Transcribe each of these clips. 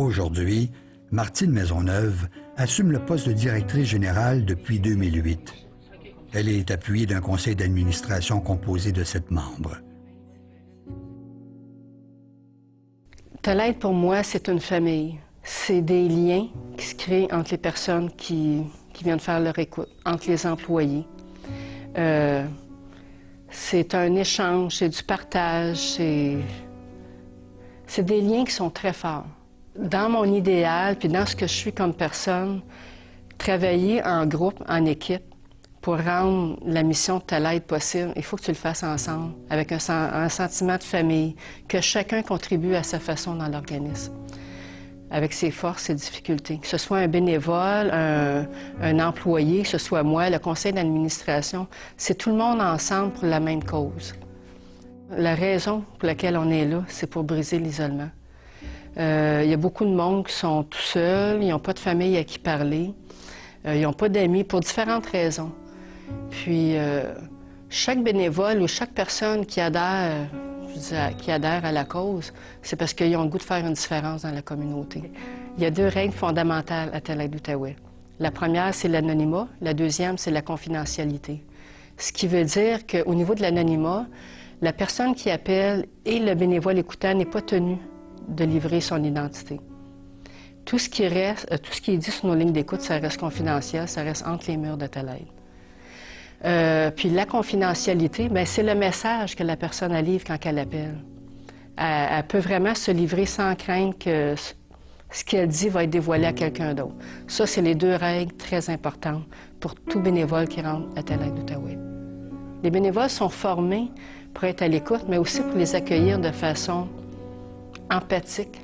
Aujourd'hui, Martine Maisonneuve assume le poste de directrice générale depuis 2008. Elle est appuyée d'un conseil d'administration composé de 7 membres. Talaide, pour moi, c'est une famille. C'est des liens qui se créent entre les personnes qui viennent faire leur écoute, entre les employés. C'est un échange, c'est du partage, c'est des liens qui sont très forts. Dans mon idéal, puis dans ce que je suis comme personne, travailler en groupe, en équipe, pour rendre la mission de Talaide possible, il faut que tu le fasses ensemble, avec un sentiment de famille, que chacun contribue à sa façon dans l'organisme, avec ses forces et difficultés. Que ce soit un bénévole, un employé, que ce soit moi, le conseil d'administration, c'est tout le monde ensemble pour la même cause. La raison pour laquelle on est là, c'est pour briser l'isolement. Il y a beaucoup de monde qui sont tout seuls, ils n'ont pas de famille à qui parler, ils n'ont pas d'amis pour différentes raisons. Puis, chaque bénévole ou chaque personne qui adhère à la cause, c'est parce qu'ils ont le goût de faire une différence dans la communauté. Il y a 2 règles fondamentales à Talaide-Outaouais. La première, c'est l'anonymat. La deuxième, c'est la confidentialité. Ce qui veut dire qu'au niveau de l'anonymat, la personne qui appelle et le bénévole écoutant n'est pas tenu de livrer son identité. Tout ce qui est dit sur nos lignes d'écoute, ça reste confidentiel, ça reste entre les murs de Talaide. Puis la confidentialité, c'est le message que la personne livre quand elle appelle. Elle peut vraiment se livrer sans craindre que ce qu'elle dit va être dévoilé à quelqu'un d'autre. Ça, c'est les 2 règles très importantes pour tout bénévole qui rentre à Talaide-Outaouais. Les bénévoles sont formés pour être à l'écoute, mais aussi pour les accueillir de façon empathique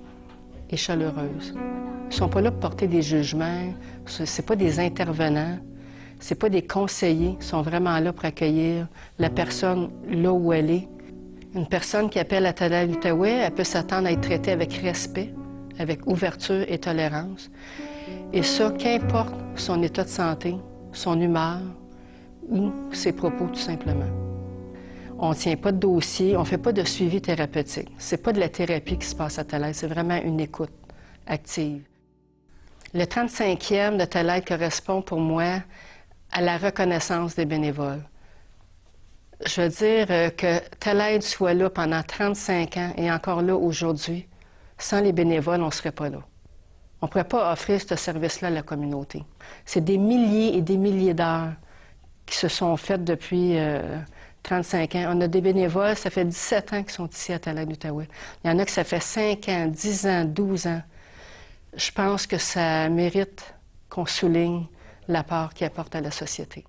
et chaleureuse. Ils ne sont pas là pour porter des jugements, c'est pas des intervenants. C'est pas des conseillers, ils sont vraiment là pour accueillir la personne là où elle est. Une personne qui appelle à Talaide-Outaouais, elle peut s'attendre à être traitée avec respect, avec ouverture et tolérance. Et ça, qu'importe son état de santé, son humeur ou ses propos, tout simplement. On ne tient pas de dossier, on ne fait pas de suivi thérapeutique. C'est pas de la thérapie qui se passe à Talaide, c'est vraiment une écoute active. Le 35e de Talaide correspond pour moi à la reconnaissance des bénévoles. Je veux dire que Talaide soit là pendant 35 ans et encore là aujourd'hui, sans les bénévoles, on ne serait pas là. On ne pourrait pas offrir ce service-là à la communauté. C'est des milliers et des milliers d'heures qui se sont faites depuis 35 ans. On a des bénévoles, ça fait 17 ans qu'ils sont ici à Talaide-Outaouais. Il y en a que ça fait 5 ans, 10 ans, 12 ans. Je pense que ça mérite qu'on souligne l'apport qu'ils apportent à la société.